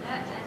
Thank you.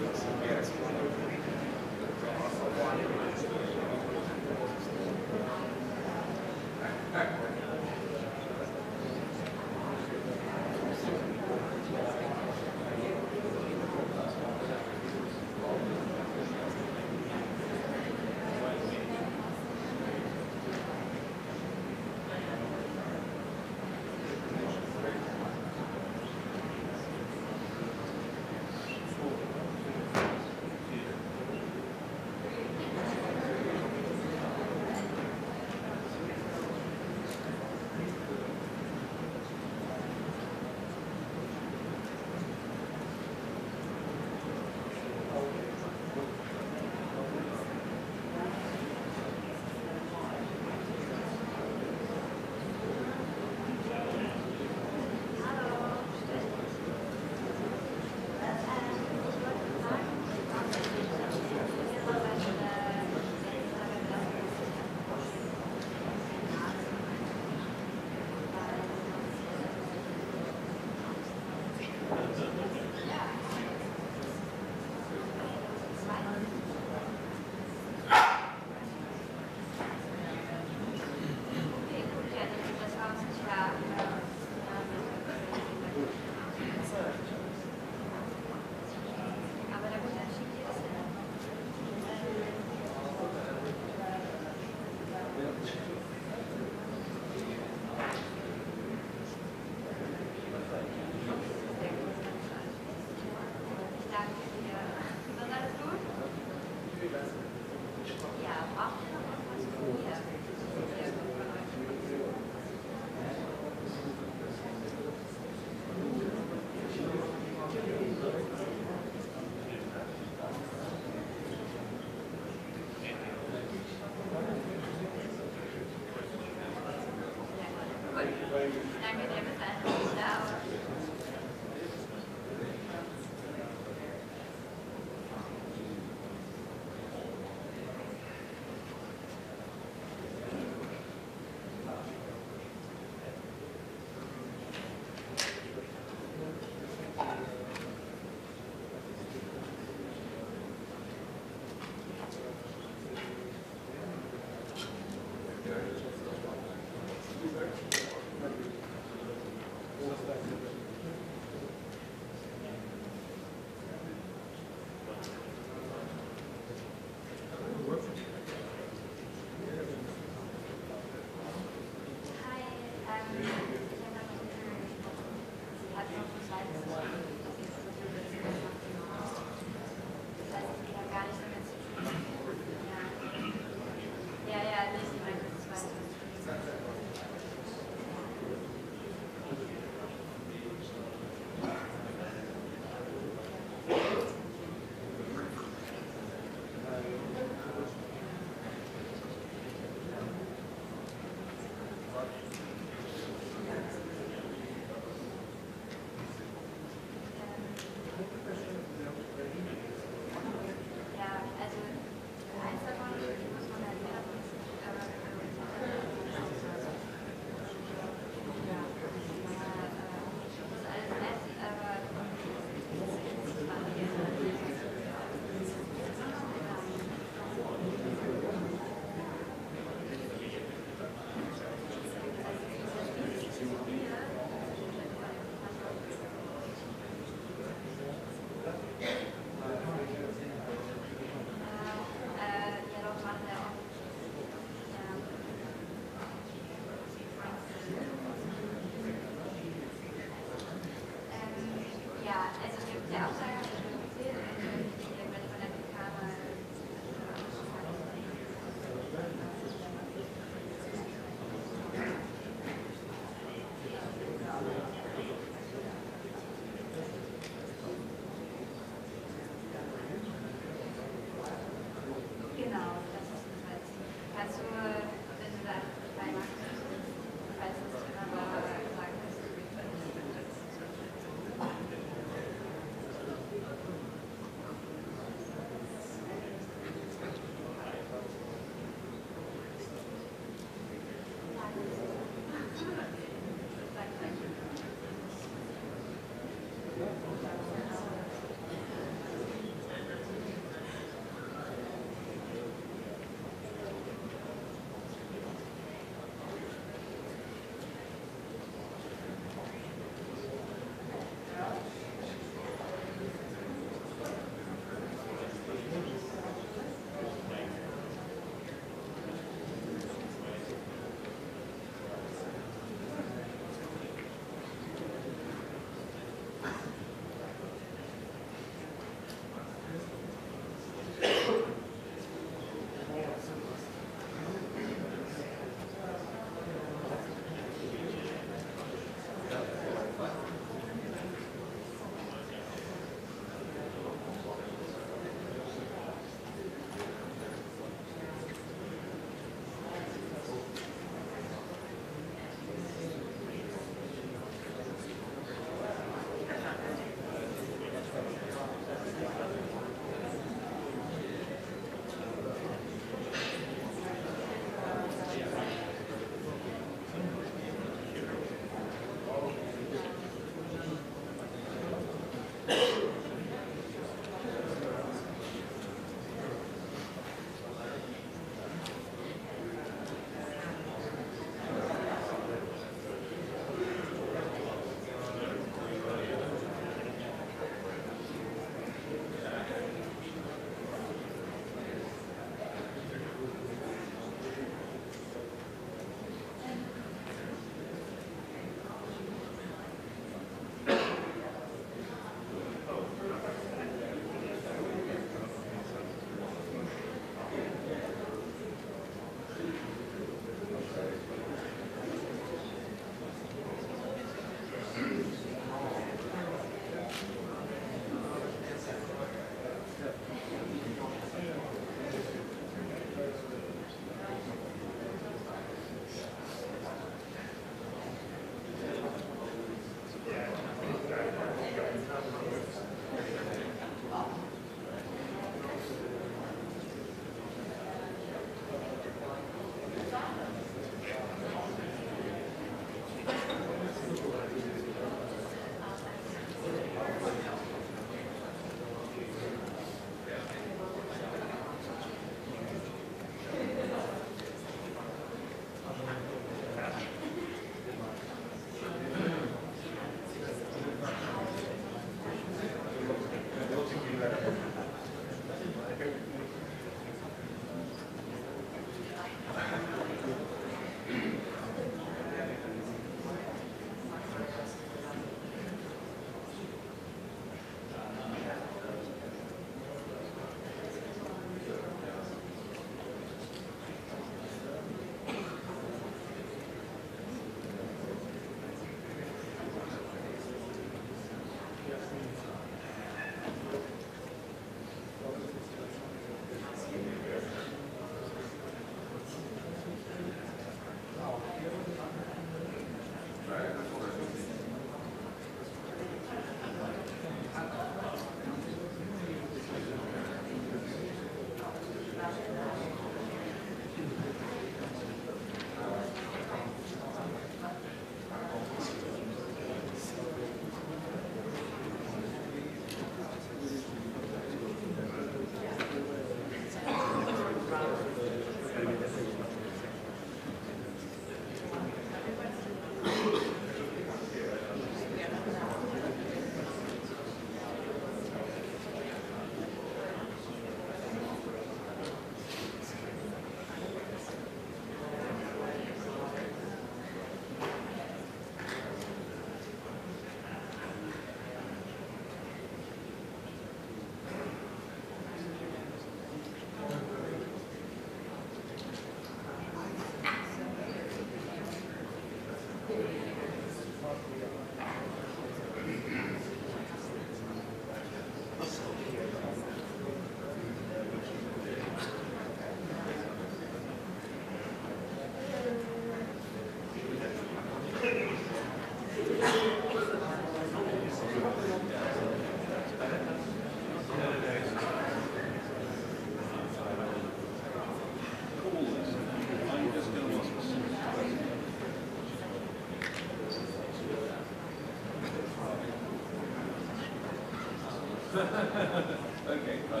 Okay, bye.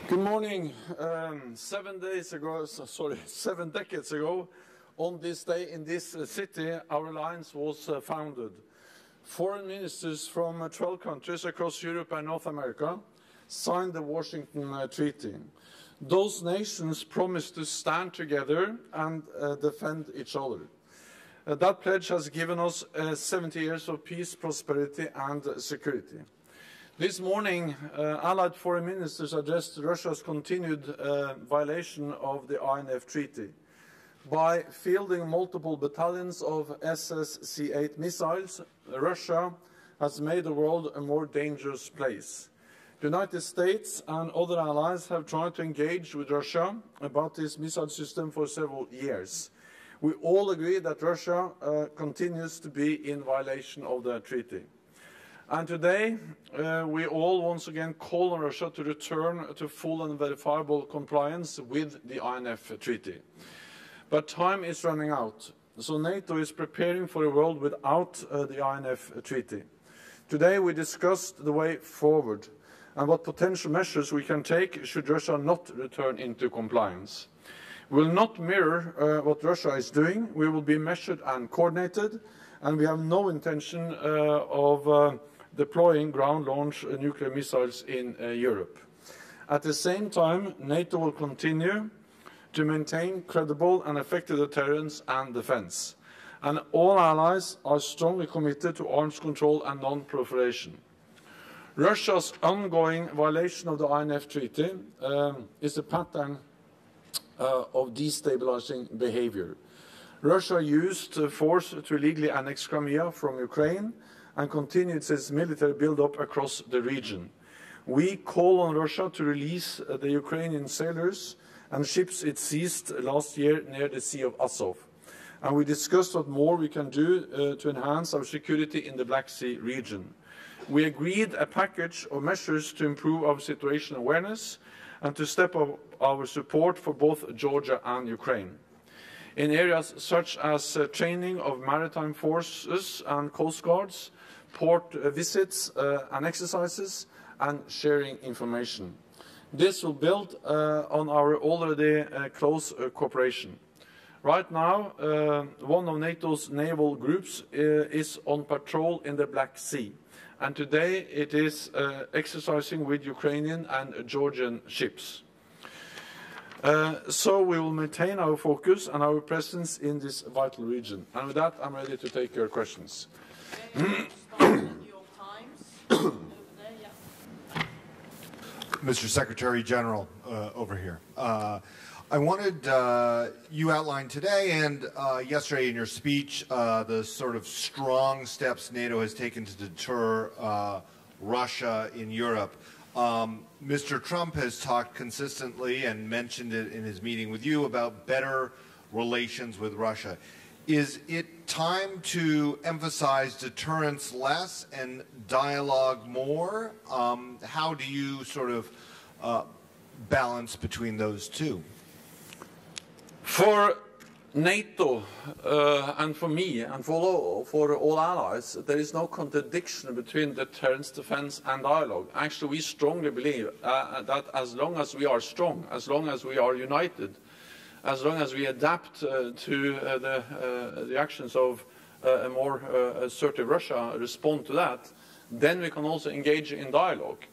Good morning. 7 decades ago, on this day in this city, our alliance was founded. Foreign ministers from 12 countries across Europe and North America signed the Washington Treaty. Those nations promised to stand together and defend each other. That pledge has given us 70 years of peace, prosperity, and security. This morning, Allied foreign ministers addressed Russia's continued violation of the INF Treaty. By fielding multiple battalions of SSC-8 missiles, Russia has made the world a more dangerous place. The United States and other allies have tried to engage with Russia about this missile system for several years. We all agree that Russia continues to be in violation of the treaty. And today, we all once again call on Russia to return to full and verifiable compliance with the INF Treaty. But time is running out, so NATO is preparing for a world without the INF Treaty. Today, we discussed the way forward and what potential measures we can take should Russia not return into compliance. We will not mirror what Russia is doing. We will be measured and coordinated, and we have no intention of deploying ground-launched nuclear missiles in Europe. At the same time, NATO will continue to maintain credible and effective deterrence and defense. And all allies are strongly committed to arms control and non-proliferation. Russia's ongoing violation of the INF Treaty is a pattern of destabilizing behavior. Russia used force to illegally annex Crimea from Ukraine and continued its military build-up across the region. We call on Russia to release the Ukrainian sailors and ships it seized last year near the Sea of Azov. And we discussed what more we can do to enhance our security in the Black Sea region. We agreed a package of measures to improve our situational awareness and to step up our support for both Georgia and Ukraine in areas such as training of maritime forces and coast guards, port visits and exercises, and sharing information. This will build on our already close cooperation. Right now, one of NATO's naval groups is on patrol in the Black Sea, and today it is exercising with Ukrainian and Georgian ships. So we will maintain our focus and our presence in this vital region. And with that, I'm ready to take your questions. Mr. Secretary General, over here. I wanted, you outlined today and yesterday in your speech the sort of strong steps NATO has taken to deter Russia in Europe. Mr. Trump has talked consistently and mentioned it in his meeting with you about better relations with Russia. Is it time to emphasize deterrence less and dialogue more? How do you sort of balance between those two? For NATO, and for me, and for all allies, there is no contradiction between deterrence, defense, and dialogue. Actually, we strongly believe that as long as we are strong, as long as we are united, as long as we adapt to the actions of a more assertive Russia, respond to that, then we can also engage in dialogue.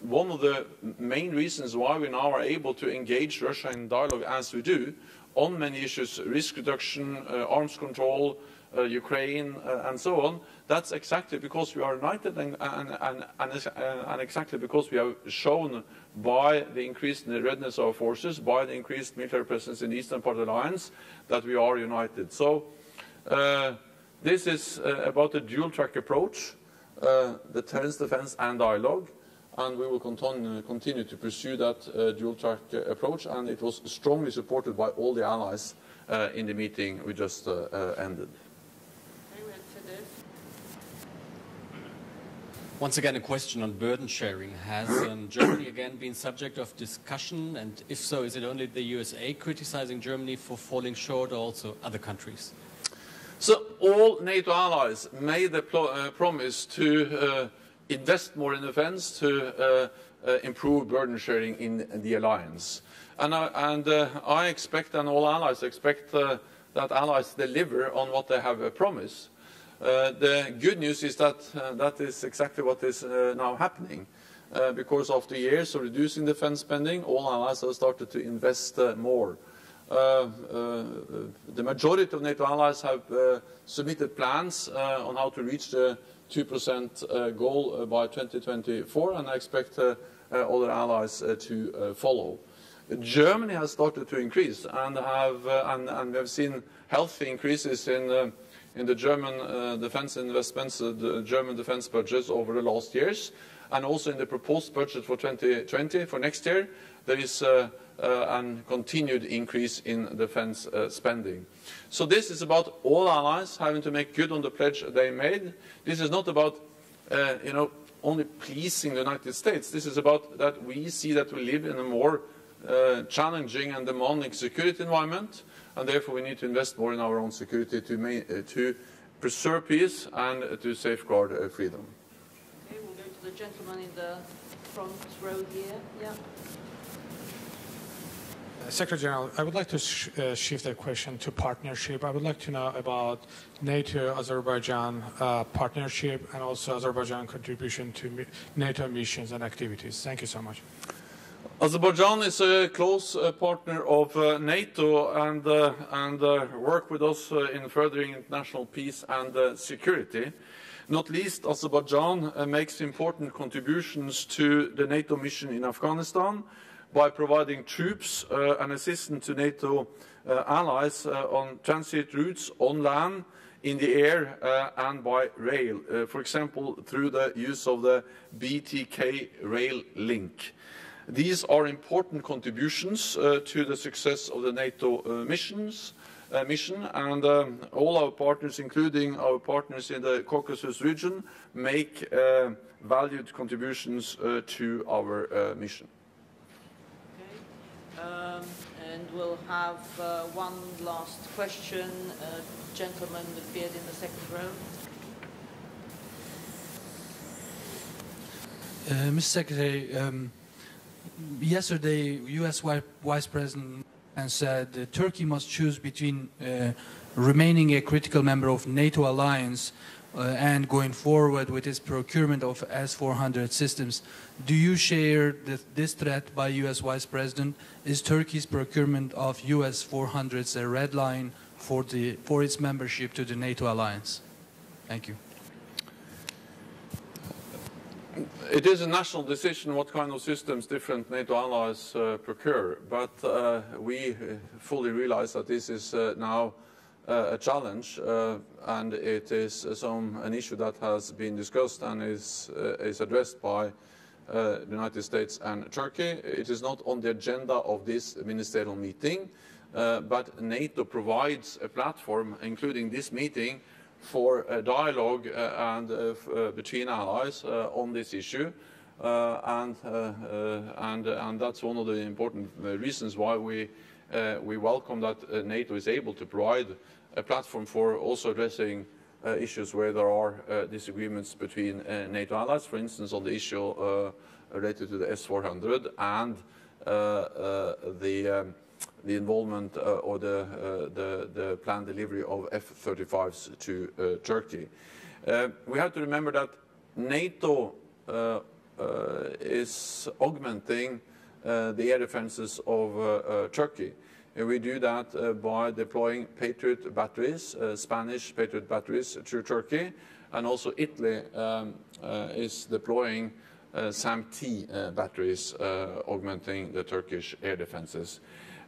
One of the main reasons why we now are able to engage Russia in dialogue as we do on many issues, risk reduction, arms control, Ukraine, and so on, that's exactly because we are united and exactly because we have shown by the increased readiness of our forces, by the increased military presence in the eastern part of the alliance, that we are united. So this is about a dual-track approach, deterrence, defense, and dialogue. And we will continue to pursue that dual-track approach, and it was strongly supported by all the allies in the meeting we just ended. Once again, a question on burden sharing. Has Germany again been subject of discussion? And if so, is it only the USA criticizing Germany for falling short, or also other countries? So all NATO allies made the promise to invest more in defense, to improve burden sharing in the alliance. And I expect, and all allies expect, that allies deliver on what they have promised. The good news is that that is exactly what is now happening. Because after years of reducing defense spending, all allies have started to invest more. The majority of NATO allies have submitted plans on how to reach the 2% goal by 2024, and I expect other allies to follow. Germany has started to increase, and we have seen healthy increases in the German defense investments, the German defense budgets over the last years, and also in the proposed budget for 2020, for next year, there is a continued increase in defense spending. So this is about all allies having to make good on the pledge they made. This is not about only pleasing the United States. This is about that we see that we live in a more challenging and demanding security environment, and therefore we need to invest more in our own security to preserve peace and to safeguard freedom. Okay, we'll go to the gentleman in the front row here. Yeah. Secretary General, I would like to shift the question to partnership. I would like to know about NATO-Azerbaijan partnership and also Azerbaijan contribution to NATO missions and activities. Thank you so much. Azerbaijan is a close partner of NATO and work with us in furthering international peace and security. Not least, Azerbaijan makes important contributions to the NATO mission in Afghanistan by providing troops and assistance to NATO allies on transit routes on land, in the air and by rail, for example, through the use of the BTK rail link. These are important contributions to the success of the NATO mission, and all our partners, including our partners in the Caucasus region, make valued contributions to our mission. And we'll have one last question. Gentleman appeared in the second row. Mr. Secretary, yesterday, U.S. Vice President said that Turkey must choose between remaining a critical member of NATO alliance and going forward with its procurement of S-400 systems. Do you share this threat by U.S. Vice President? Is Turkey's procurement of US-400s a red line for its membership to the NATO alliance? Thank you. It is a national decision what kind of systems different NATO allies procure, but we fully realize that this is now a challenge, and it is an issue that has been discussed and is addressed by the United States and Turkey. It is not on the agenda of this ministerial meeting, but NATO provides a platform, including this meeting, for a dialogue and between allies on this issue. and that's one of the important reasons why we welcome that NATO is able to provide a platform for also addressing issues where there are disagreements between NATO allies, for instance, on the issue related to the S-400 and the involvement or the planned delivery of F-35s to Turkey. We have to remember that NATO is augmenting the air defenses of Turkey. And we do that by deploying Patriot batteries, Spanish Patriot batteries to Turkey, and also Italy is deploying SAM-T batteries, augmenting the Turkish air defenses.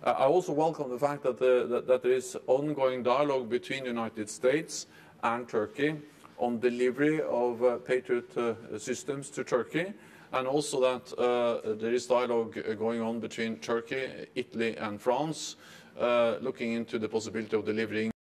I also welcome the fact that, that there is ongoing dialogue between the United States and Turkey on delivery of Patriot systems to Turkey, and also that there is dialogue going on between Turkey, Italy and France, looking into the possibility of delivering